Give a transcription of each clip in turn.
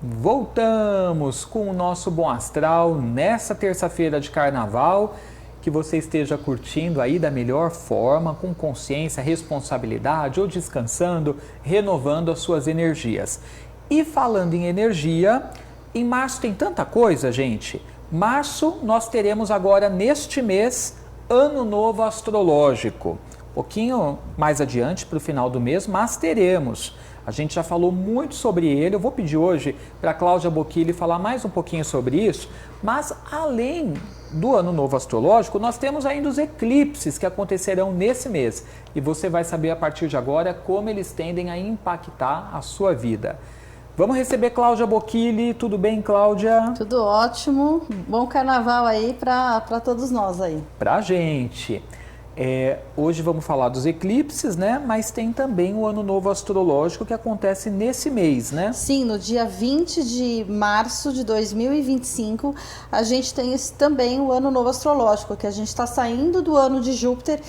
Voltamos com o nosso Bom Astral nessa terça-feira de carnaval, que você esteja curtindo aí da melhor forma, com consciência, responsabilidade ou descansando, renovando as suas energias. E falando em energia, em março tem tanta coisa, gente. Março nós teremos agora neste mês Ano Novo Astrológico. Um pouquinho mais adiante para o final do mês, mas teremos. A gente já falou muito sobre ele, eu vou pedir hoje para a Cláudia Bocchilli falar mais um pouquinho sobre isso, mas além do Ano Novo Astrológico, nós temos ainda os eclipses que acontecerão nesse mês e você vai saber a partir de agora como eles tendem a impactar a sua vida. Vamos receber Cláudia Bocchilli, tudo bem, Cláudia? Tudo ótimo, bom carnaval aí para todos nós aí. Pra gente. Hoje vamos falar dos eclipses, né? Mas tem também o Ano Novo Astrológico que acontece nesse mês, né? Sim, no dia 20 de março de 2025, a gente tem também o Ano Novo Astrológico, que a gente está saindo do ano de Júpiter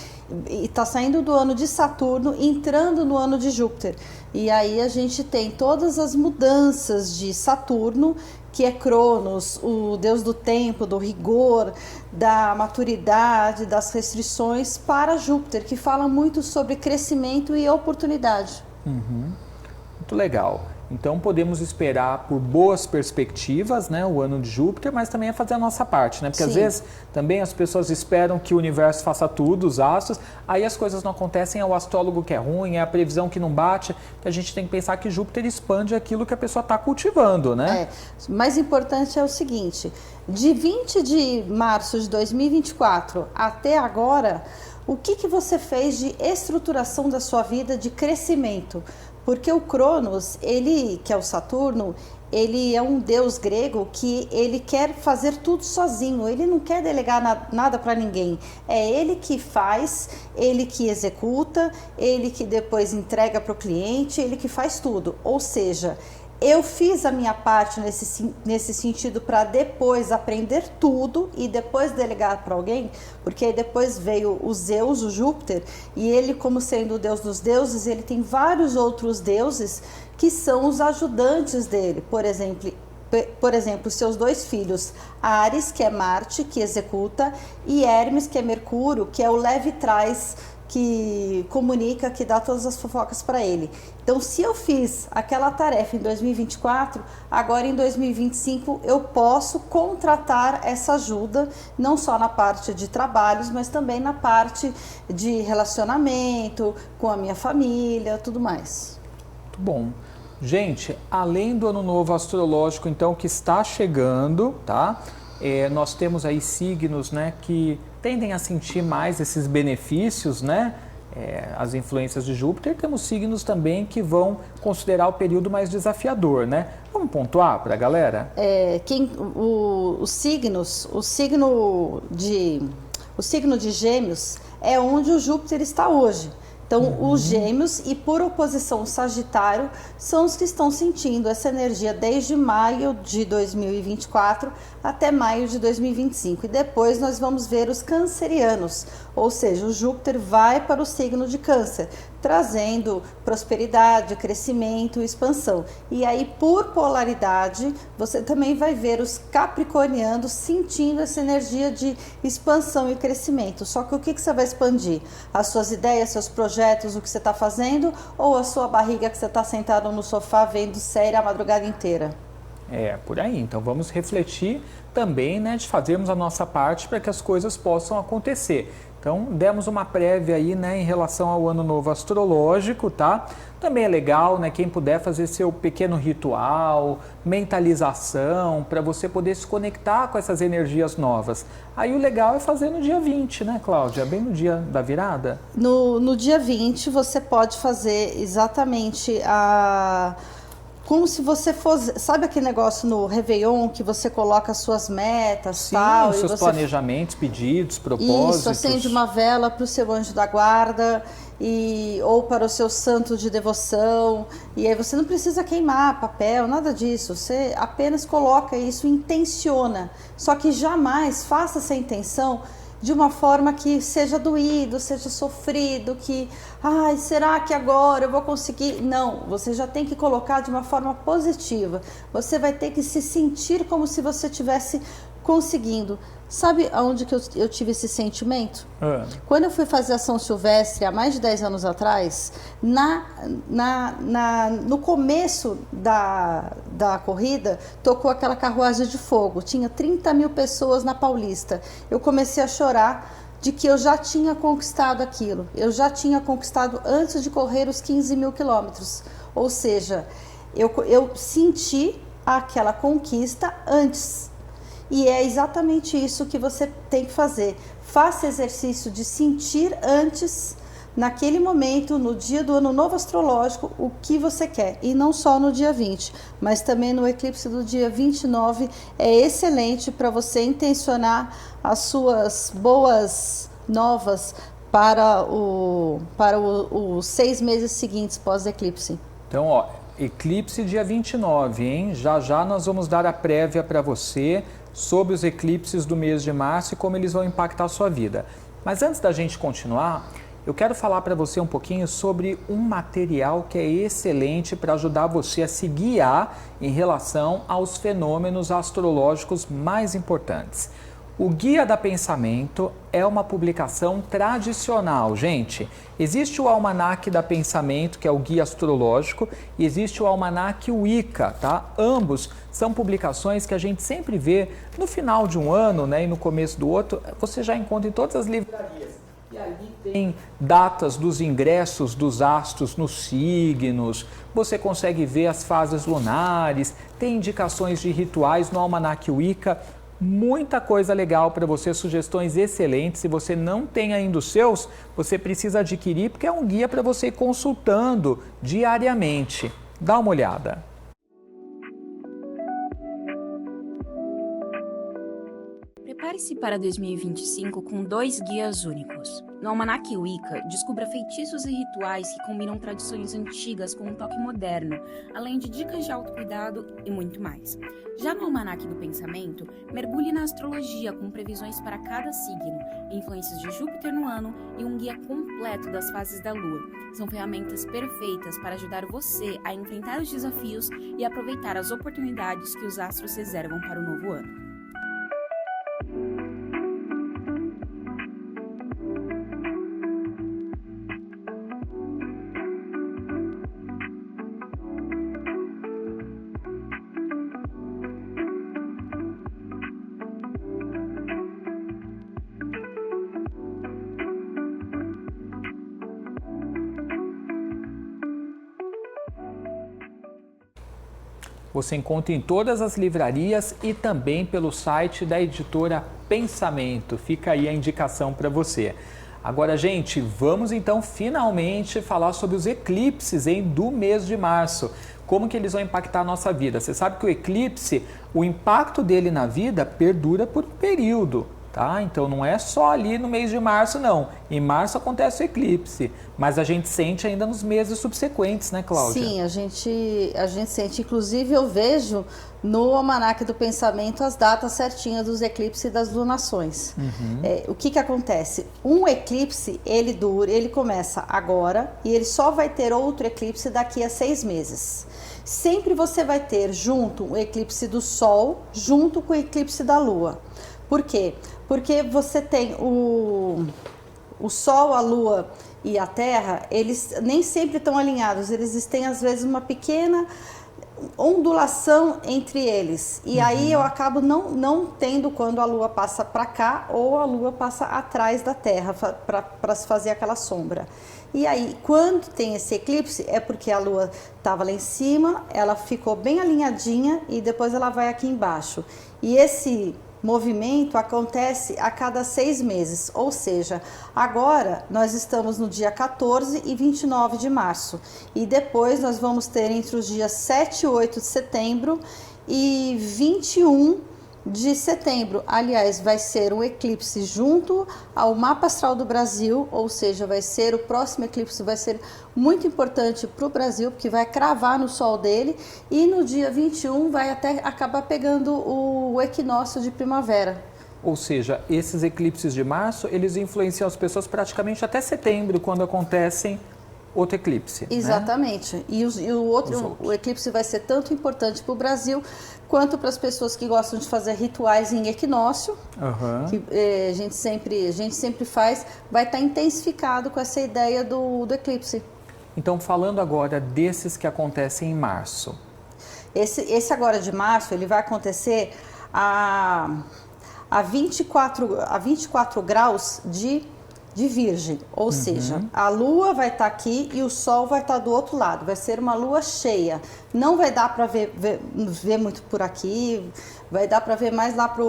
e está saindo do ano de Saturno, entrando no ano de Júpiter. E aí a gente tem todas as mudanças de Saturno, que é Cronos, o deus do tempo, do rigor, da maturidade, das restrições, para Júpiter, que fala muito sobre crescimento e oportunidade. Muito legal. Então podemos esperar por boas perspectivas, né, o ano de Júpiter, mas também é fazer a nossa parte, né? Porque Sim. às vezes também as pessoas esperam que o universo faça tudo, os astros, aí as coisas não acontecem, é o astrólogo que é ruim, é a previsão que não bate, que a gente tem que pensar que Júpiter expande aquilo que a pessoa está cultivando, né? Mais importante é o seguinte, de 20 de março de 2024 até agora, o que você fez de estruturação da sua vida, de crescimento? Porque o Cronos, ele, que é o Saturno, ele é um deus grego que ele quer fazer tudo sozinho, ele não quer delegar nada para ninguém. É ele que faz, ele que executa, ele que depois entrega para o cliente, ele que faz tudo. Ou seja, eu fiz a minha parte nesse sentido para depois aprender tudo e depois delegar para alguém, porque aí depois veio o Zeus, o Júpiter, e ele, como sendo o deus dos deuses, ele tem vários outros deuses que são os ajudantes dele. Por exemplo, seus dois filhos, Ares, que é Marte, que executa, e Hermes, que é Mercúrio, que é o leve trás, que comunica, que dá todas as fofocas para ele. Então, se eu fiz aquela tarefa em 2024, agora em 2025 eu posso contratar essa ajuda, não só na parte de trabalhos, mas também na parte de relacionamento, com a minha família, tudo mais. Muito bom. Gente, além do Ano Novo Astrológico, então, que está chegando, tá? Nós temos aí signos, né, que tendem a sentir mais esses benefícios, né? As influências de Júpiter. Temos signos também que vão considerar o período mais desafiador, né? Vamos pontuar para a galera? O signo de Gêmeos é onde o Júpiter está hoje. Então, os Gêmeos e por oposição o Sagitário são os que estão sentindo essa energia desde maio de 2024 até maio de 2025. E depois nós vamos ver os cancerianos, ou seja, o Júpiter vai para o signo de Câncer, trazendo prosperidade, crescimento e expansão. E aí, por polaridade, você também vai ver os capricornianos sentindo essa energia de expansão e crescimento. Só que o que você vai expandir? As suas ideias, seus projetos, o que você está fazendo, ou a sua barriga que você está sentado no sofá vendo série a madrugada inteira? Por aí. Então vamos refletir também, né, de fazermos a nossa parte para que as coisas possam acontecer. Então demos uma prévia aí, né, em relação ao Ano Novo Astrológico, tá? Também é legal, né, quem puder fazer seu pequeno ritual, mentalização, para você poder se conectar com essas energias novas. Aí o legal é fazer no dia 20, né, Cláudia? Bem no dia da virada. No dia 20 você pode fazer exatamente como se você fosse, sabe aquele negócio no Réveillon que você coloca as suas metas, sim, tal, os seus e você planejamentos, pedidos, propósitos. Isso, acende uma vela para o seu anjo da guarda ou para o seu santo de devoção, e aí você não precisa queimar papel, nada disso, você apenas coloca isso, intenciona, só que jamais faça essa intenção de uma forma que seja doído, seja sofrido, que, ai, será que agora eu vou conseguir? Não, você já tem que colocar de uma forma positiva. Você vai ter que se sentir como se você estivesse conseguindo. Sabe aonde que eu tive esse sentimento? Quando eu fui fazer a São Silvestre, há mais de 10 anos atrás, no começo da corrida, tocou aquela carruagem de fogo. Tinha 30 mil pessoas na Paulista. Eu comecei a chorar de que eu já tinha conquistado aquilo. Eu já tinha conquistado antes de correr os 15 mil quilômetros. Ou seja, eu senti aquela conquista antes. E é exatamente isso que você tem que fazer. Faça exercício de sentir antes, naquele momento, no dia do ano novo astrológico, o que você quer. E não só no dia 20, mas também no eclipse do dia 29. É excelente para você intencionar as suas boas novas para os 6 meses seguintes pós-eclipse. Então, ó, eclipse dia 29, hein? Já nós vamos dar a prévia para você sobre os eclipses do mês de março e como eles vão impactar a sua vida. Mas antes da gente continuar, eu quero falar para você um pouquinho sobre um material que é excelente para ajudar você a se guiar em relação aos fenômenos astrológicos mais importantes. O Guia da Pensamento é uma publicação tradicional, gente. Existe o Almanaque da Pensamento, que é o guia astrológico, e existe o Almanaque Wicca, tá? Ambos são publicações que a gente sempre vê no final de um ano, né, e no começo do outro, você já encontra em todas as livrarias. E ali tem datas dos ingressos dos astros nos signos, você consegue ver as fases lunares, tem indicações de rituais no Almanaque Wicca. Muita coisa legal para você, sugestões excelentes. Se você não tem ainda os seus, você precisa adquirir, porque é um guia para você ir consultando diariamente. Dá uma olhada. Prepare-se para 2025 com 2 guias únicos. No Almanaque Wicca, descubra feitiços e rituais que combinam tradições antigas com um toque moderno, além de dicas de autocuidado e muito mais. Já no Almanaque do Pensamento, mergulhe na astrologia com previsões para cada signo, influências de Júpiter no ano e um guia completo das fases da Lua. São ferramentas perfeitas para ajudar você a enfrentar os desafios e aproveitar as oportunidades que os astros reservam para o novo ano. Você encontra em todas as livrarias e também pelo site da editora Pensamento. Fica aí a indicação para você. Agora, gente, vamos então finalmente falar sobre os eclipses do mês de março. Como que eles vão impactar a nossa vida? Você sabe que o eclipse, o impacto dele na vida perdura por um período. Tá? Então não é só ali no mês de março, não. Em março acontece o eclipse, mas a gente sente ainda nos meses subsequentes, né, Cláudia? Sim, a gente sente. Inclusive eu vejo no Almanaque do Pensamento as datas certinhas dos eclipses e das lunações. O que acontece? Um eclipse, ele começa agora e ele só vai ter outro eclipse daqui a 6 meses. Sempre você vai ter junto o eclipse do Sol junto com o eclipse da Lua. Por quê? Porque você tem o Sol, a Lua e a Terra, eles nem sempre estão alinhados, eles têm às vezes uma pequena ondulação entre eles. E aí eu acabo não tendo quando a Lua passa para cá ou a Lua passa atrás da Terra para se fazer aquela sombra. E aí, quando tem esse eclipse, é porque a Lua estava lá em cima, ela ficou bem alinhadinha e depois ela vai aqui embaixo. E esse movimento acontece a cada 6 meses, ou seja, agora nós estamos no dia 14 e 29 de março e depois nós vamos ter entre os dias 7 e 8 de setembro e 21 de setembro. Aliás, vai ser um eclipse junto ao mapa astral do Brasil, ou seja, vai ser o próximo eclipse, vai ser muito importante para o Brasil, porque vai cravar no sol dele e no dia 21 vai até acabar pegando o equinócio de primavera. Ou seja, esses eclipses de março, eles influenciam as pessoas praticamente até setembro, quando acontecem outro eclipse. Exatamente. Né? E o eclipse vai ser tanto importante para o Brasil quanto para as pessoas que gostam de fazer rituais em equinócio, que a gente sempre faz, vai estar intensificado com essa ideia do eclipse. Então, falando agora desses que acontecem em março. Esse agora de março, ele vai acontecer a 24 graus de Virgem, ou seja, a Lua vai estar aqui e o Sol vai estar do outro lado, vai ser uma Lua cheia, não vai dar para ver muito por aqui, vai dar para ver mais lá para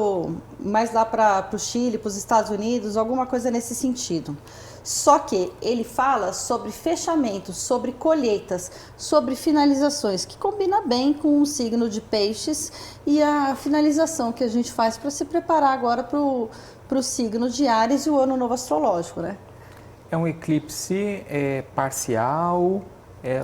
o Chile, para os Estados Unidos, alguma coisa nesse sentido. Só que ele fala sobre fechamentos, sobre colheitas, sobre finalizações, que combina bem com o signo de Peixes e a finalização que a gente faz para se preparar agora para o signo de Áries e o ano novo astrológico, né? É um eclipse parcial,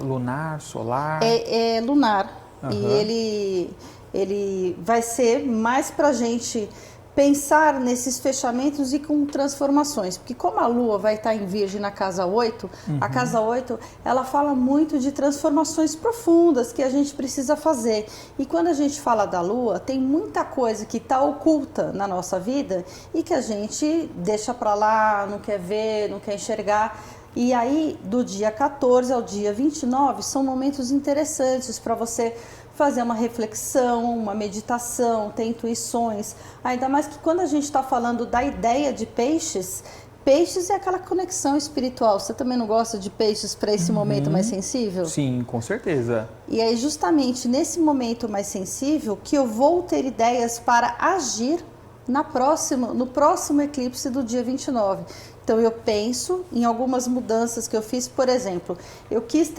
lunar, solar? É lunar. E ele vai ser mais para a gente pensar nesses fechamentos e com transformações, porque como a Lua vai estar em Virgem na casa 8, a casa 8, ela fala muito de transformações profundas que a gente precisa fazer. E quando a gente fala da Lua, tem muita coisa que está oculta na nossa vida e que a gente deixa para lá, não quer ver, não quer enxergar. E aí, do dia 14 ao dia 29, são momentos interessantes para você fazer uma reflexão, uma meditação, ter intuições. Ainda mais que quando a gente está falando da ideia de peixes, peixes é aquela conexão espiritual. Você também não gosta de peixes para esse momento mais sensível? Sim, com certeza. E aí, justamente nesse momento mais sensível, que eu vou ter ideias para agir no próximo eclipse do dia 29. Então eu penso em algumas mudanças que eu fiz, por exemplo, eu quis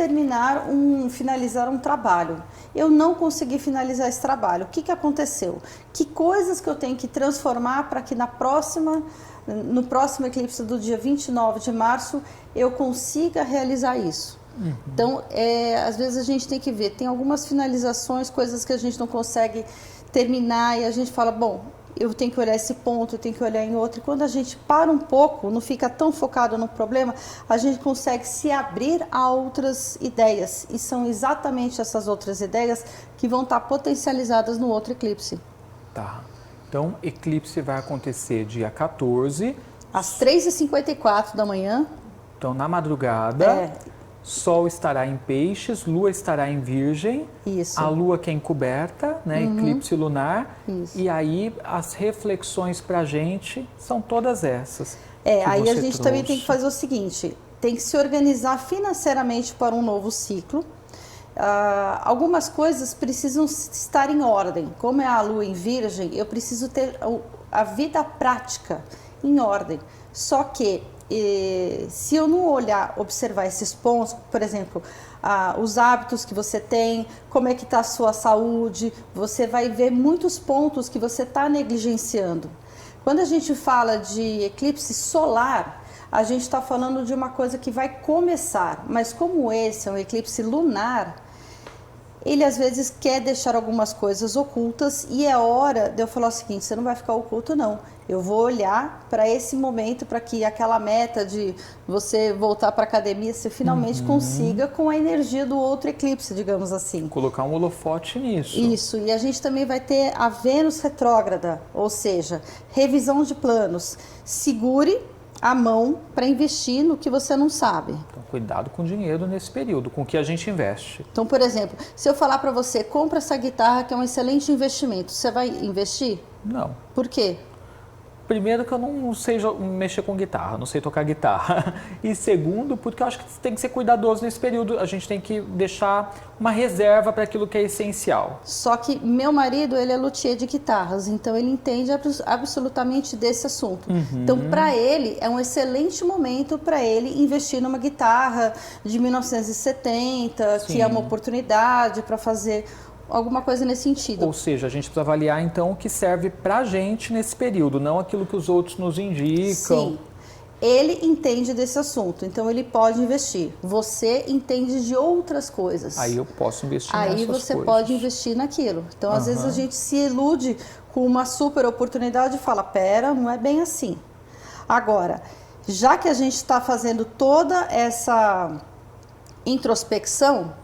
finalizar um trabalho, eu não consegui finalizar esse trabalho, o que aconteceu? Que coisas que eu tenho que transformar para que no próximo eclipse do dia 29 de março eu consiga realizar isso? Então, às vezes a gente tem que ver, tem algumas finalizações, coisas que a gente não consegue terminar e a gente fala, bom, eu tenho que olhar esse ponto, eu tenho que olhar em outro. E quando a gente para um pouco, não fica tão focado no problema, a gente consegue se abrir a outras ideias. E são exatamente essas outras ideias que vão estar potencializadas no outro eclipse. Tá. Então, eclipse vai acontecer dia 14. Às 3h54 da manhã. Então, na madrugada. Sol estará em Peixes, Lua estará em Virgem, isso. A Lua que é encoberta, né, eclipse lunar, isso. E aí as reflexões para a gente são todas essas. Aí a gente também tem que fazer o seguinte, tem que se organizar financeiramente para um novo ciclo. Algumas coisas precisam estar em ordem, como é a Lua em Virgem, eu preciso ter a vida prática em ordem, só que se eu não observar esses pontos, por exemplo, os hábitos que você tem, como é que está a sua saúde, você vai ver muitos pontos que você está negligenciando. Quando a gente fala de eclipse solar, a gente está falando de uma coisa que vai começar, mas como esse é um eclipse lunar, ele às vezes quer deixar algumas coisas ocultas e é hora de eu falar o seguinte, você não vai ficar oculto não, eu vou olhar para esse momento, para que aquela meta de você voltar para a academia, você finalmente consiga com a energia do outro eclipse, digamos assim. Colocar um holofote nisso. Isso, e a gente também vai ter a Vênus retrógrada, ou seja, revisão de planos. Segure a mão para investir no que você não sabe. Então, cuidado com o dinheiro nesse período, com o que a gente investe. Então, por exemplo, se eu falar para você, compra essa guitarra que é um excelente investimento, você vai investir? Não. Por quê? Primeiro que eu não sei mexer com guitarra, não sei tocar guitarra. E segundo, porque eu acho que tem que ser cuidadoso nesse período. A gente tem que deixar uma reserva para aquilo que é essencial. Só que meu marido, ele é luthier de guitarras, então ele entende absolutamente desse assunto. Então, para ele, é um excelente momento para ele investir numa guitarra de 1970, Sim. que é uma oportunidade para fazer alguma coisa nesse sentido. Ou seja, a gente precisa avaliar então o que serve pra gente nesse período, não aquilo que os outros nos indicam. Sim, ele entende desse assunto, então ele pode investir. Você entende de outras coisas. Aí eu posso investir nessas Aí coisas. você pode investir naquilo. Então, às vezes a gente se ilude com uma super oportunidade e fala, pera, não é bem assim. Agora, já que a gente está fazendo toda essa introspecção,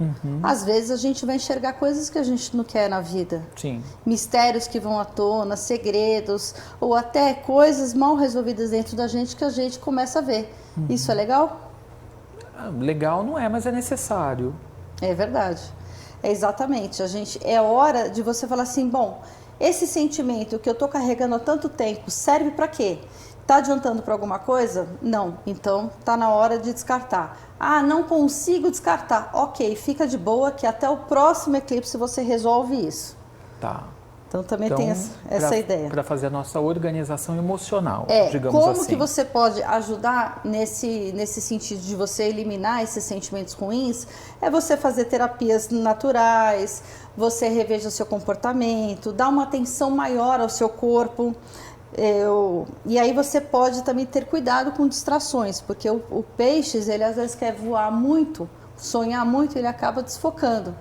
às vezes a gente vai enxergar coisas que a gente não quer na vida. Sim. Mistérios que vão à tona, segredos, ou até coisas mal resolvidas dentro da gente que a gente começa a ver. Isso é legal? Legal não é, mas é necessário. É verdade. É exatamente. É hora de você falar assim, bom, esse sentimento que eu tô carregando há tanto tempo serve para quê? Tá adiantando para alguma coisa? Não. Então tá na hora de descartar. Ah, não consigo descartar. Ok, fica de boa que até o próximo eclipse você resolve isso. Tá. Então também tem essa ideia. Para fazer a nossa organização emocional, digamos como assim. que você pode ajudar nesse sentido de você eliminar esses sentimentos ruins? É você fazer terapias naturais, você reveja seu comportamento, dar uma atenção maior ao seu corpo. E aí você pode também ter cuidado com distrações, porque o peixes, ele às vezes quer voar muito, sonhar muito, ele acaba desfocando.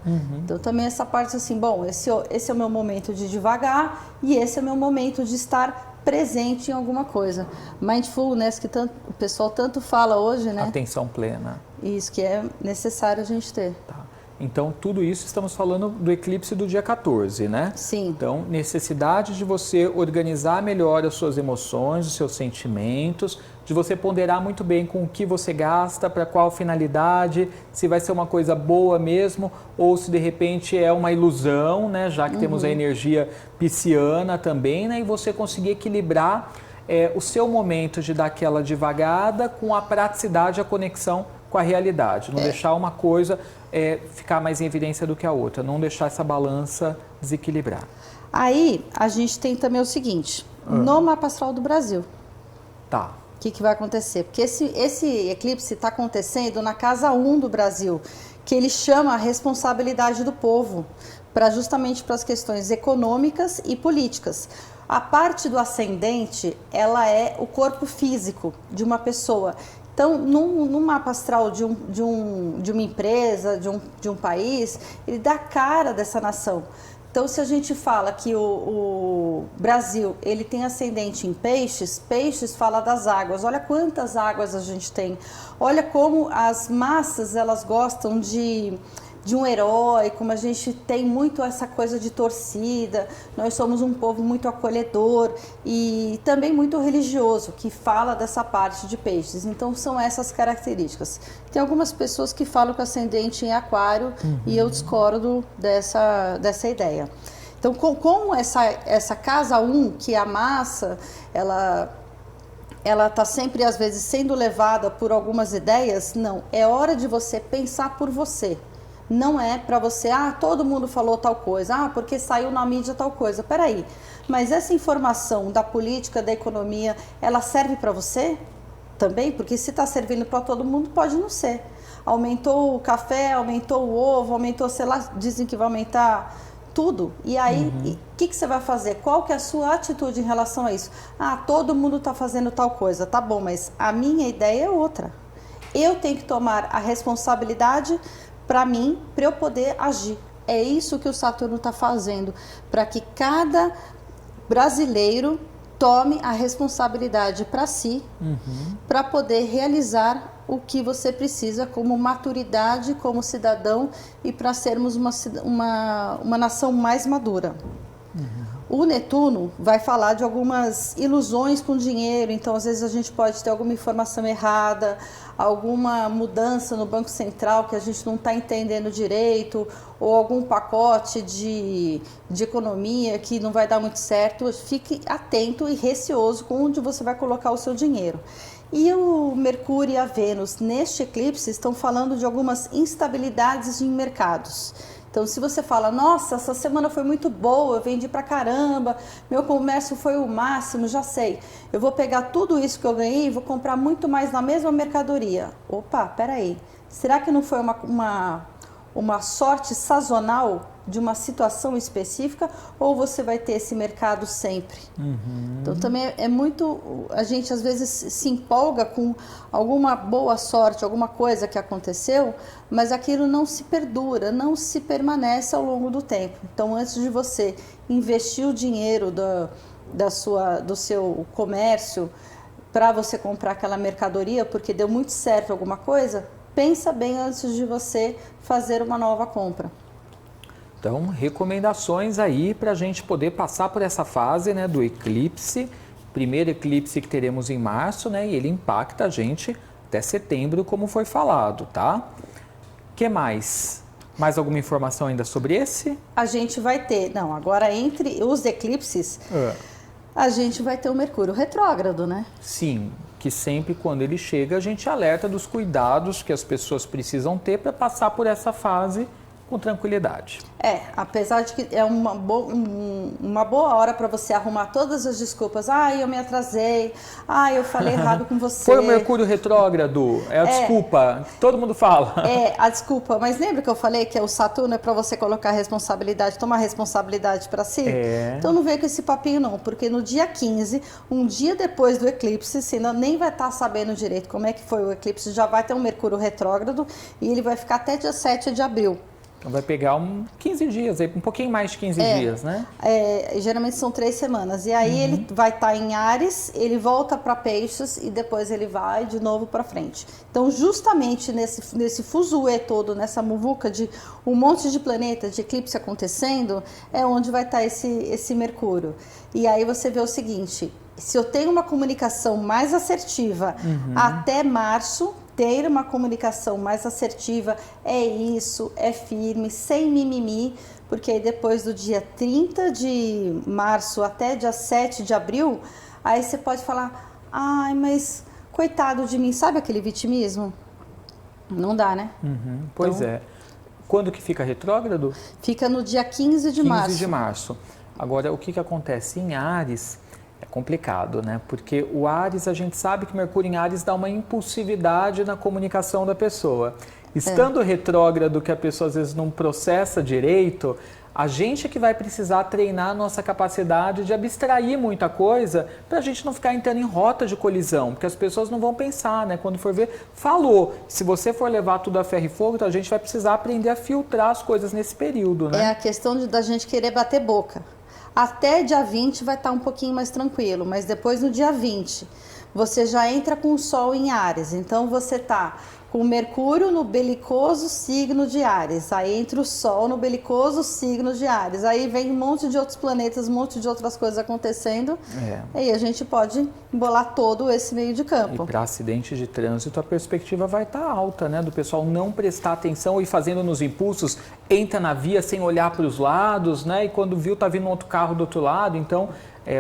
Então também essa parte assim, bom, esse é o meu momento de devagar e esse é o meu momento de estar presente em alguma coisa. Mindfulness, que o pessoal tanto fala hoje, né? Atenção plena. Isso que é necessário a gente ter. Tá. Então, tudo isso estamos falando do eclipse do dia 14, né? Sim. Então, necessidade de você organizar melhor as suas emoções, os seus sentimentos, de você ponderar muito bem com o que você gasta, para qual finalidade, se vai ser uma coisa boa mesmo, ou se de repente é uma ilusão, né? Já que temos a energia pisciana também, né? E você conseguir equilibrar o seu momento de dar aquela devagada com a praticidade, a conexão com a realidade. Não deixar uma coisa ficar mais em evidência do que a outra. Não deixar essa balança desequilibrar. Aí, a gente tem também o seguinte. No mapa astral do Brasil. Tá. O que vai acontecer? Porque esse eclipse está acontecendo na casa 1 do Brasil, que ele chama a responsabilidade do povo, justamente para as questões econômicas e políticas. A parte do ascendente, ela é o corpo físico de uma pessoa. Então, num mapa astral de uma empresa, de um país, ele dá a cara dessa nação. Então, se a gente fala que o Brasil ele tem ascendente em peixes, peixes fala das águas. Olha quantas águas a gente tem. Olha como as massas elas gostam de um herói, como a gente tem muito essa coisa de torcida. Nós somos um povo muito acolhedor e também muito religioso, que fala dessa parte de peixes. Então, são essas características. Tem algumas pessoas que falam que o ascendente é aquário e eu discordo dessa ideia. Então, como essa casa 1, que é a massa, ela está sempre, às vezes, sendo levada por algumas ideias, não. É hora de você pensar por você. Não é para você, todo mundo falou tal coisa, porque saiu na mídia tal coisa. Peraí, mas essa informação da política, da economia, ela serve para você também? Porque se está servindo para todo mundo, pode não ser. Aumentou o café, aumentou o ovo, aumentou, sei lá, dizem que vai aumentar tudo. E aí, o que você vai fazer? Qual que é a sua atitude em relação a isso? Todo mundo está fazendo tal coisa, tá bom, mas a minha ideia é outra. Eu tenho que tomar a responsabilidade para mim, para eu poder agir. É isso que o Saturno está fazendo, para que cada brasileiro tome a responsabilidade para si, para poder realizar o que você precisa como maturidade, como cidadão e para sermos uma nação mais madura. O Netuno vai falar de algumas ilusões com dinheiro, então às vezes a gente pode ter alguma informação errada, alguma mudança no Banco Central que a gente não está entendendo direito, ou algum pacote de economia que não vai dar muito certo. Fique atento e receoso com onde você vai colocar o seu dinheiro. E o Mercúrio e a Vênus neste eclipse estão falando de algumas instabilidades em mercados. Então, se você fala, nossa, essa semana foi muito boa, eu vendi pra caramba, meu comércio foi o máximo, já sei. Eu vou pegar tudo isso que eu ganhei e vou comprar muito mais na mesma mercadoria. Opa, peraí, será que não foi uma sorte sazonal de uma situação específica, ou você vai ter esse mercado sempre? Então também é muito, a gente às vezes se empolga com alguma boa sorte, alguma coisa que aconteceu, mas aquilo não se perdura, não se permanece ao longo do tempo. Então antes de você investir o dinheiro do seu comércio para você comprar aquela mercadoria, porque deu muito certo alguma coisa, pensa bem antes de você fazer uma nova compra. Então, recomendações aí para a gente poder passar por essa fase, né, do eclipse, primeiro eclipse que teremos em março, né, e ele impacta a gente até setembro, como foi falado, tá? Que mais? Mais alguma informação ainda sobre esse? A gente vai ter, não, agora entre os eclipses, a gente vai ter o Mercúrio retrógrado, né? Sim, que sempre quando ele chega a gente alerta dos cuidados que as pessoas precisam ter para passar por essa fase com tranquilidade. Apesar de que é uma boa hora para você arrumar todas as desculpas. Eu me atrasei. Eu falei errado com você. Foi o Mercúrio retrógrado. É a desculpa. Todo mundo fala. A desculpa. Mas lembra que eu falei que o Saturno é para você colocar responsabilidade, tomar responsabilidade para si? Então não veio com esse papinho não, porque no dia 15, um dia depois do eclipse, você ainda nem vai estar sabendo direito como é que foi o eclipse, já vai ter um Mercúrio retrógrado e ele vai ficar até dia 7 de abril. Então vai pegar 15 dias, um pouquinho mais de 15 dias, né? Geralmente são 3 semanas. E aí ele vai estar em Áries, ele volta para Peixes e depois ele vai de novo para frente. Então justamente nesse fuzuê todo, nessa muvuca de um monte de planeta, de eclipse acontecendo, é onde vai estar esse Mercúrio. E aí você vê o seguinte, se eu tenho uma comunicação mais assertiva até março, ter uma comunicação mais assertiva é isso, é firme, sem mimimi, porque aí depois do dia 30 de março até dia 7 de abril, aí você pode falar, mas coitado de mim, sabe aquele vitimismo? Não dá, né? Pois então, quando que fica retrógrado? Fica no dia 15 de março. 15 de março. Agora, o que acontece em Áries? É complicado, né? Porque o Áries, a gente sabe que Mercúrio em Áries dá uma impulsividade na comunicação da pessoa. Estando retrógrado, que a pessoa às vezes não processa direito, a gente é que vai precisar treinar a nossa capacidade de abstrair muita coisa para a gente não ficar entrando em rota de colisão, porque as pessoas não vão pensar, né? Quando for ver, falou. Se você for levar tudo a ferro e fogo, então a gente vai precisar aprender a filtrar as coisas nesse período, né? É a questão da gente querer bater boca. Até dia 20 vai estar um pouquinho mais tranquilo, mas depois no dia 20 você já entra com o Sol em Áries, então você está com o Mercúrio no belicoso signo de Áries, aí entra o Sol no belicoso signo de Áries, aí vem um monte de outros planetas, um monte de outras coisas acontecendo, e a gente pode embolar todo esse meio de campo. E para acidentes de trânsito a perspectiva vai estar alta, né? Do pessoal não prestar atenção e fazendo nos impulsos, entra na via sem olhar para os lados, né? E quando viu, tá vindo um outro carro do outro lado, então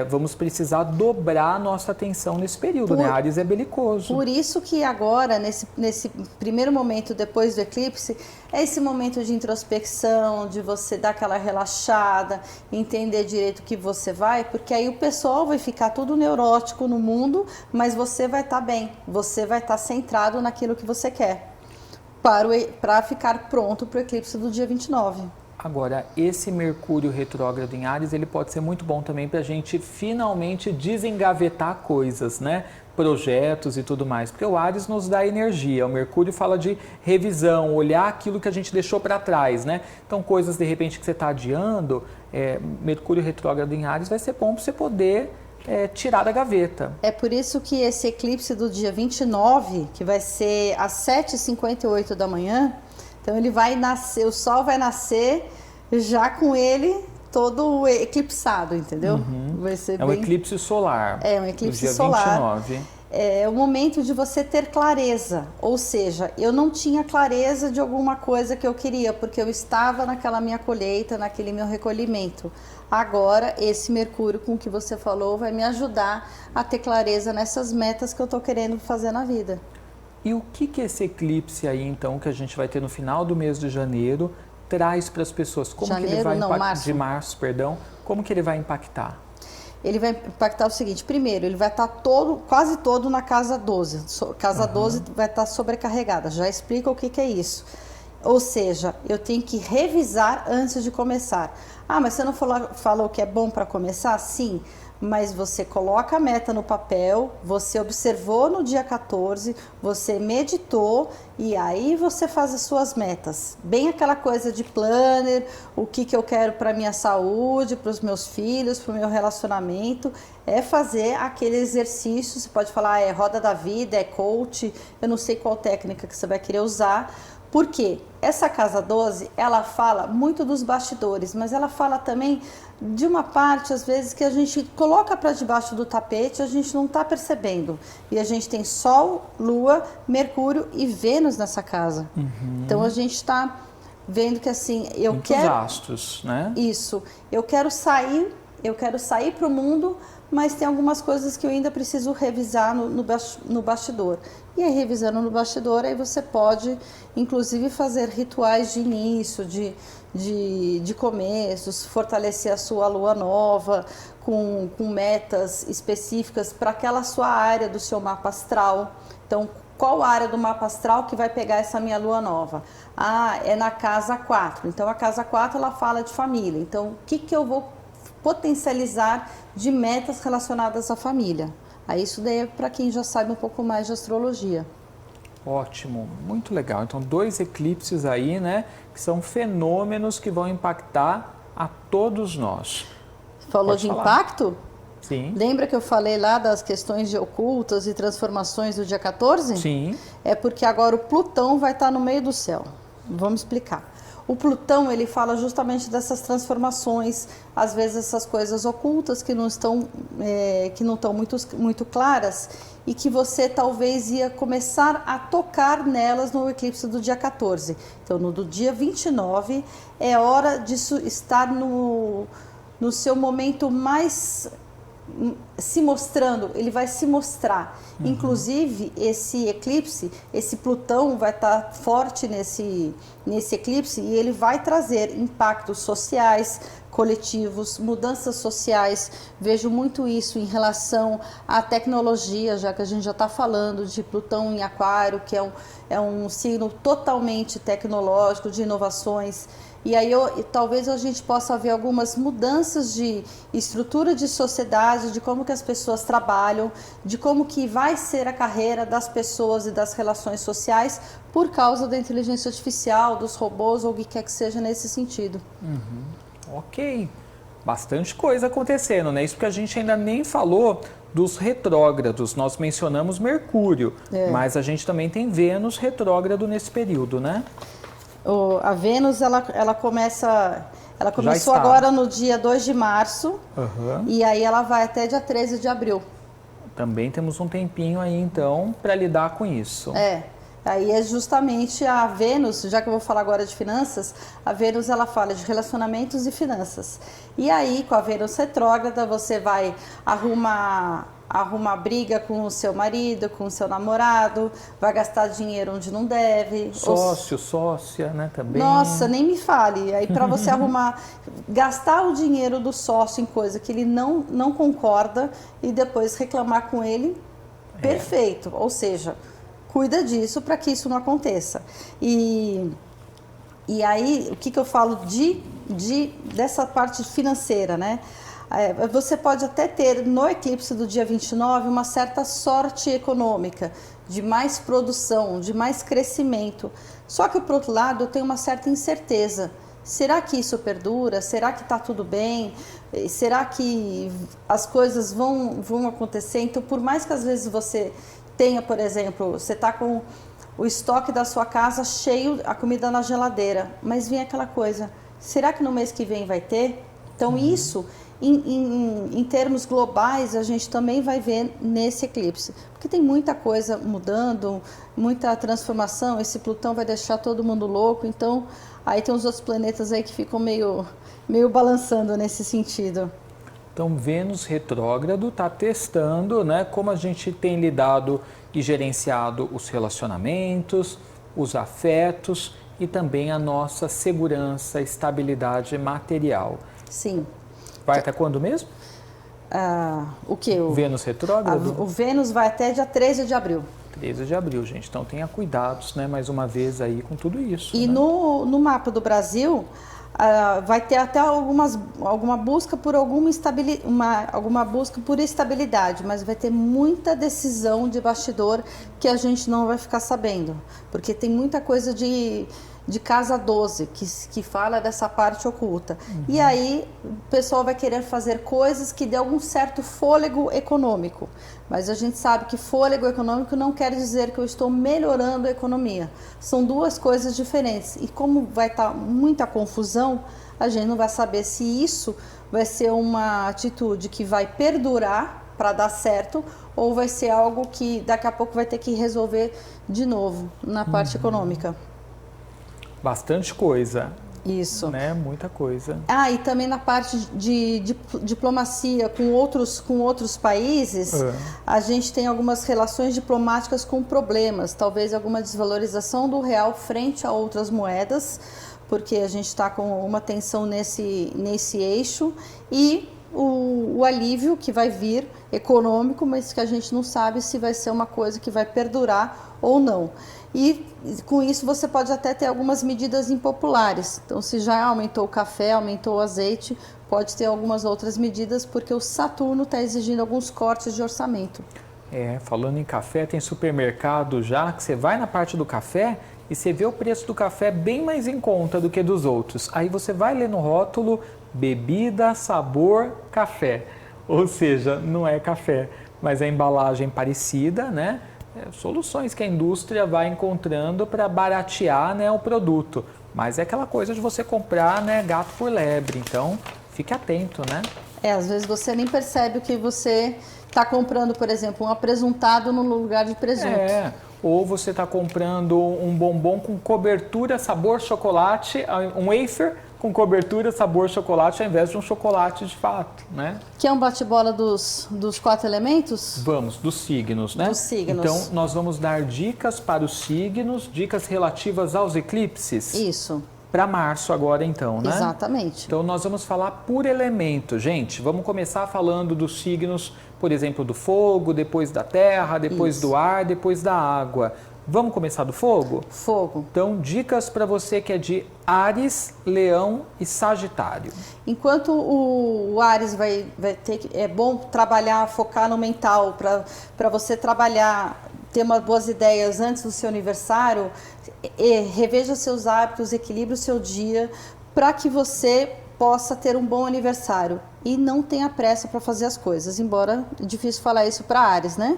vamos precisar dobrar a nossa atenção nesse período, né? Áries é belicoso. Por isso que agora, nesse primeiro momento depois do eclipse, é esse momento de introspecção, de você dar aquela relaxada, entender direito o que você vai, porque aí o pessoal vai ficar tudo neurótico no mundo, mas você vai estar bem, você vai estar centrado naquilo que você quer, para ficar pronto para o eclipse do dia 29. Agora, esse Mercúrio retrógrado em Áries, ele pode ser muito bom também para a gente finalmente desengavetar coisas, né? Projetos e tudo mais, porque o Áries nos dá energia, o Mercúrio fala de revisão, olhar aquilo que a gente deixou para trás, né? Então, coisas de repente que você está adiando, Mercúrio retrógrado em Áries vai ser bom para você poder tirar da gaveta. É por isso que esse eclipse do dia 29, que vai ser às 7h58 da manhã, então ele vai nascer, o Sol vai nascer já com ele todo eclipsado, entendeu? Vai ser É um eclipse solar. É um eclipse no dia solar. 29. É o momento de você ter clareza, ou seja, eu não tinha clareza de alguma coisa que eu queria, porque eu estava naquela minha colheita, naquele meu recolhimento. Agora, esse Mercúrio com que você falou vai me ajudar a ter clareza nessas metas que eu estou querendo fazer na vida. E o que esse eclipse aí, então, que a gente vai ter no final do mês de janeiro, traz para as pessoas? Como Janeiro, que ele vai não, março. De março, perdão. Como que ele vai impactar? Ele vai impactar o seguinte: primeiro, ele vai estar quase todo na casa 12. Casa 12 vai estar sobrecarregada. Já explica o que é isso. Ou seja, eu tenho que revisar antes de começar. Ah, mas você não falou que é bom para começar? Sim, mas você coloca a meta no papel, você observou no dia 14, você meditou e aí você faz as suas metas. Bem aquela coisa de planner, o que eu quero para minha saúde, para os meus filhos, para o meu relacionamento. É fazer aquele exercício, você pode falar, é roda da vida, é coach, eu não sei qual técnica que você vai querer usar. Porque essa casa 12, ela fala muito dos bastidores, mas ela fala também de uma parte, às vezes, que a gente coloca para debaixo do tapete, a gente não está percebendo. E a gente tem Sol, Lua, Mercúrio e Vênus nessa casa. Então a gente está vendo que assim, Muitos astros, né? Isso, eu quero sair para o mundo, mas tem algumas coisas que eu ainda preciso revisar no bastidor. E aí, revisando no bastidor, aí você pode, inclusive, fazer rituais de início, de começos, fortalecer a sua lua nova, com metas específicas para aquela sua área do seu mapa astral. Então, qual área do mapa astral que vai pegar essa minha lua nova? Ah, é na casa 4. Então, a casa 4, ela fala de família. Então, o que eu vou potencializar de metas relacionadas à família? Aí isso daí é para quem já sabe um pouco mais de astrologia. Ótimo, muito legal. Então, 2 eclipses aí, né, que são fenômenos que vão impactar a todos nós. Falou Pode de falar. impacto? Sim. Lembra que eu falei lá das questões de ocultas e transformações do dia 14? Sim. É porque agora o Plutão vai estar no meio do céu. Vamos explicar. O Plutão, ele fala justamente dessas transformações, às vezes essas coisas ocultas que não estão muito claras e que você talvez ia começar a tocar nelas no eclipse do dia 14. Então, no do dia 29, é hora de estar no seu momento mais se mostrando, ele vai se mostrar. Inclusive, esse eclipse, esse Plutão vai estar forte nesse eclipse e ele vai trazer impactos sociais, coletivos, mudanças sociais. Vejo muito isso em relação à tecnologia, já que a gente já está falando de Plutão em Aquário, que é um signo totalmente tecnológico, de inovações. E aí talvez a gente possa ver algumas mudanças de estrutura de sociedade, de como que as pessoas trabalham, de como que vai ser a carreira das pessoas e das relações sociais por causa da inteligência artificial, dos robôs ou o que quer que seja nesse sentido. Ok, bastante coisa acontecendo, né? Isso porque a gente ainda nem falou dos retrógrados. Nós mencionamos Mercúrio, mas a gente também tem Vênus retrógrado nesse período, né? A Vênus, ela começou agora no dia 2 de março e aí ela vai até dia 13 de abril. Também temos um tempinho aí, então, para lidar com isso. Aí é justamente a Vênus, já que eu vou falar agora de finanças, a Vênus ela fala de relacionamentos e finanças. E aí, com a Vênus retrógrada, você vai arrumar briga com o seu marido, com o seu namorado, vai gastar dinheiro onde não deve. Sócia, né, também. Nossa, nem me fale. Aí para você gastar o dinheiro do sócio em coisa que ele não concorda e depois reclamar com ele, perfeito. Ou seja, cuida disso para que isso não aconteça. E aí, o que eu falo dessa parte financeira, né? Você pode até ter no eclipse do dia 29 uma certa sorte econômica, de mais produção, de mais crescimento. Só que, por outro lado, eu tenho uma certa incerteza. Será que isso perdura? Será que está tudo bem? Será que as coisas vão acontecer? Então, por mais que às vezes você tenha, por exemplo, você está com o estoque da sua casa cheio, a comida na geladeira, mas vem aquela coisa, será que no mês que vem vai ter? Então isso, em termos globais, a gente também vai ver nesse eclipse. Porque tem muita coisa mudando, muita transformação, esse Plutão vai deixar todo mundo louco, então aí tem os outros planetas aí que ficam meio balançando nesse sentido. Então, Vênus retrógrado está testando, né, como a gente tem lidado e gerenciado os relacionamentos, os afetos e também a nossa segurança, estabilidade material. Sim. Vai até quando mesmo? O que? O Vênus retrógrado? O Vênus vai até dia 13 de abril. 13 de abril, gente. Então tenha cuidados, né, mais uma vez aí com tudo isso. E né? no mapa do Brasil, vai ter até alguma busca por alguma busca por estabilidade, mas vai ter muita decisão de bastidor que a gente não vai ficar sabendo, porque tem muita coisa de casa 12 que fala dessa parte oculta. E aí o pessoal vai querer fazer coisas que dê algum certo fôlego econômico, mas a gente sabe que fôlego econômico não quer dizer que eu estou melhorando a economia. São duas coisas diferentes. E como vai estar muita confusão, a gente não vai saber se isso vai ser uma atitude que vai perdurar para dar certo ou vai ser algo que daqui a pouco vai ter que resolver de novo na parte econômica. Bastante coisa. Isso. Né? Muita coisa. E também na parte de diplomacia com outros países, a gente tem algumas relações diplomáticas com problemas, talvez alguma desvalorização do real frente a outras moedas, porque a gente está com uma tensão nesse eixo, e o alívio que vai vir econômico, mas que a gente não sabe se vai ser uma coisa que vai perdurar ou não. E com isso você pode até ter algumas medidas impopulares. Então, se já aumentou o café, aumentou o azeite, pode ter algumas outras medidas, porque o Saturno está exigindo alguns cortes de orçamento. Falando em café, tem supermercado já que você vai na parte do café e você vê o preço do café bem mais em conta do que dos outros. Aí você vai ler no rótulo bebida, sabor, café. Ou seja, não é café, mas a embalagem parecida, né? Soluções que a indústria vai encontrando para baratear, né, o produto. Mas é aquela coisa de você comprar, né, gato por lebre. Então, fique atento, né? Às vezes você nem percebe o que você está comprando, por exemplo, um apresuntado no lugar de presunto. Ou você está comprando um bombom com cobertura sabor chocolate, um wafer com cobertura sabor chocolate ao invés de um chocolate de fato, né? Que é um bate-bola dos 4 elementos? Vamos, dos signos, né? Dos signos. Então, nós vamos dar dicas para os signos, dicas relativas aos eclipses. Isso. Para março agora então, né? Exatamente. Então nós vamos falar por elemento, gente. Vamos começar falando dos signos, por exemplo, do fogo, depois da terra, depois do ar, depois da água. Vamos começar do fogo? Fogo. Então, dicas para você que é de Áries, Leão e Sagitário. Enquanto o Áries vai ter que... É bom trabalhar, focar no mental, para você trabalhar, ter umas boas ideias antes do seu aniversário, reveja seus hábitos, equilibre o seu dia, para que você possa ter um bom aniversário. E não tenha pressa para fazer as coisas, embora é difícil falar isso para Áries, né?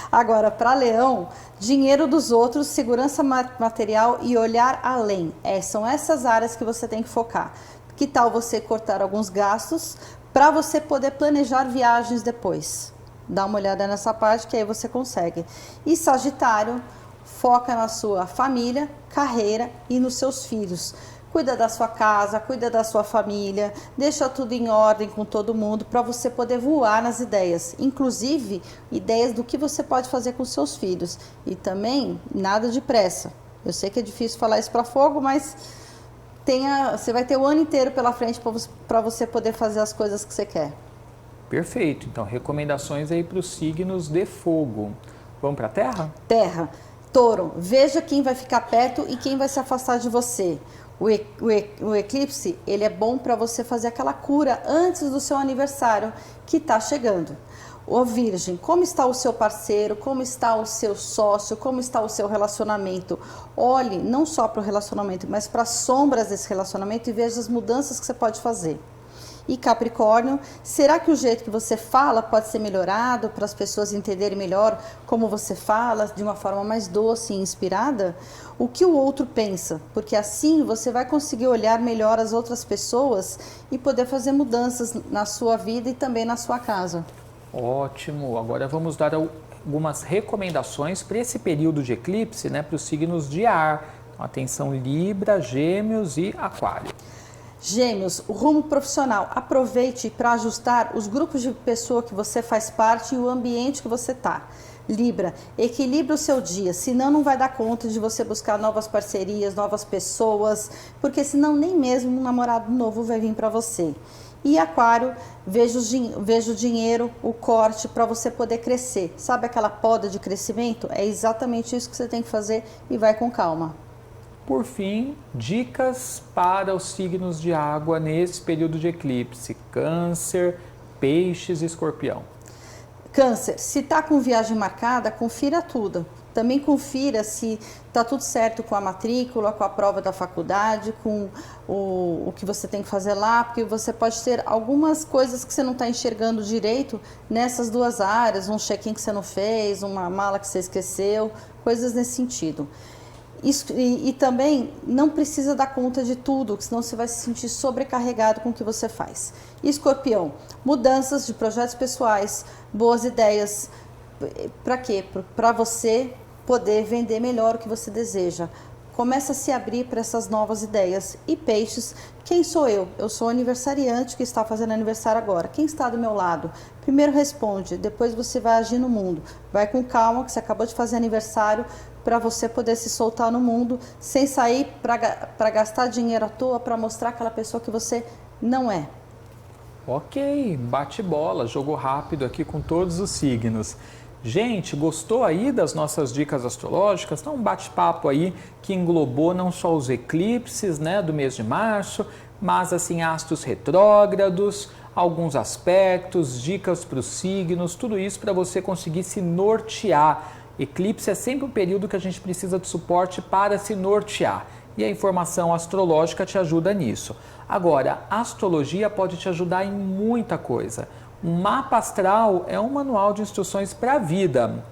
Agora, para Leão, dinheiro dos outros, segurança material e olhar além. São essas áreas que você tem que focar. Que tal você cortar alguns gastos para você poder planejar viagens depois? Dá uma olhada nessa parte que aí você consegue. E Sagitário, foca na sua família, carreira e nos seus filhos. Cuida da sua casa, cuida da sua família, deixa tudo em ordem com todo mundo para você poder voar nas ideias. Inclusive, ideias do que você pode fazer com seus filhos. E também, nada de pressa. Eu sei que é difícil falar isso para fogo, mas você vai ter o ano inteiro pela frente para você poder fazer as coisas que você quer. Perfeito. Então, recomendações aí para os signos de fogo. Vamos para a terra? Terra. Touro, veja quem vai ficar perto e quem vai se afastar de você. O eclipse, ele é bom para você fazer aquela cura antes do seu aniversário que está chegando. Ô Virgem, como está o seu parceiro, como está o seu sócio, como está o seu relacionamento? Olhe não só para o relacionamento, mas para as sombras desse relacionamento e veja as mudanças que você pode fazer. E Capricórnio, será que o jeito que você fala pode ser melhorado para as pessoas entenderem melhor como você fala, de uma forma mais doce e inspirada? O que o outro pensa, porque assim você vai conseguir olhar melhor as outras pessoas e poder fazer mudanças na sua vida e também na sua casa. Ótimo, agora vamos dar algumas recomendações para esse período de eclipse, né, para os signos de ar. Atenção, Libra, Gêmeos e Aquário. Gêmeos, o rumo profissional, aproveite para ajustar os grupos de pessoa que você faz parte e o ambiente que você está. Libra, equilibre o seu dia, senão não vai dar conta de você buscar novas parcerias, novas pessoas, porque senão nem mesmo um namorado novo vai vir para você. E Aquário, veja o dinheiro, o corte para você poder crescer. Sabe aquela poda de crescimento? É exatamente isso que você tem que fazer e vai com calma. Por fim, dicas para os signos de água nesse período de eclipse: Câncer, Peixes e Escorpião. Câncer, se está com viagem marcada, confira tudo. Também confira se está tudo certo com a matrícula, com a prova da faculdade, com o que você tem que fazer lá, porque você pode ter algumas coisas que você não está enxergando direito nessas duas áreas, um check-in que você não fez, uma mala que você esqueceu, coisas nesse sentido. E também não precisa dar conta de tudo, senão você vai se sentir sobrecarregado com o que você faz. Escorpião, mudanças de projetos pessoais, boas ideias. Para quê? Para você poder vender melhor o que você deseja. Começa a se abrir para essas novas ideias. E Peixes, quem sou eu? Eu sou aniversariante que está fazendo aniversário agora. Quem está do meu lado? Primeiro responde, depois você vai agir no mundo. Vai com calma, que você acabou de fazer aniversário, para você poder se soltar no mundo sem sair para gastar dinheiro à toa, para mostrar aquela pessoa que você não é. Ok, bate bola, jogo rápido aqui com todos os signos. Gente, gostou aí das nossas dicas astrológicas? Então, um bate-papo aí que englobou não só os eclipses, né, do mês de março, mas assim, astros retrógrados, alguns aspectos, dicas para os signos, tudo isso para você conseguir se nortear. Eclipse é sempre um período que a gente precisa de suporte para se nortear. E a informação astrológica te ajuda nisso. Agora, a astrologia pode te ajudar em muita coisa. Um mapa astral é um manual de instruções para a vida.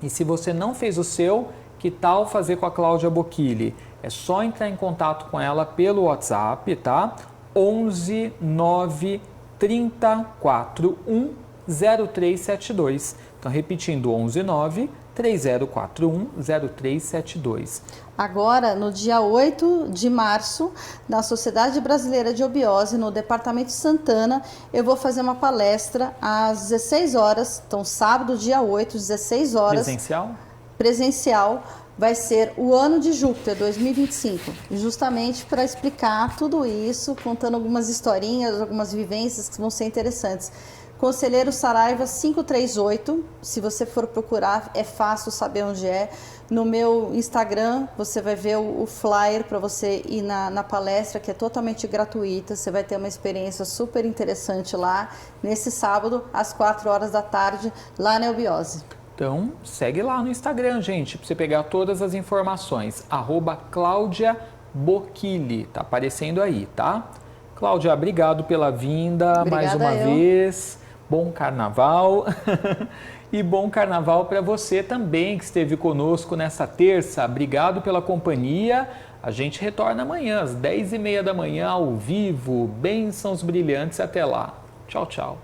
E se você não fez o seu, que tal fazer com a Cláudia Bocchilli? É só entrar em contato com ela pelo WhatsApp, tá? 11 9 30 41 0372. Então, repetindo, 11 9 3041 0372. Agora, no dia 8 de março, na Sociedade Brasileira de Obiose, no Departamento Santana, eu vou fazer uma palestra às 16 horas. Então, sábado, dia 8, 16 horas. Presencial? Presencial. Vai ser o ano de Júpiter 2025, justamente para explicar tudo isso, contando algumas historinhas, algumas vivências que vão ser interessantes. Conselheiro Saraiva 538, se você for procurar, é fácil saber onde é. No meu Instagram, você vai ver o flyer para você ir na palestra, que é totalmente gratuita. Você vai ter uma experiência super interessante lá, nesse sábado, às 4 horas da tarde, lá na Obiose. Então, segue lá no Instagram, gente, para você pegar todas as informações. @Cláudia Bocchilli, tá aparecendo aí, tá? Cláudia, obrigado pela vinda. Obrigada mais uma vez. Bom carnaval. E bom carnaval para você também que esteve conosco nessa terça. Obrigado pela companhia. A gente retorna amanhã às 10h30 da manhã ao vivo. Bênçãos brilhantes. Até lá. Tchau, tchau.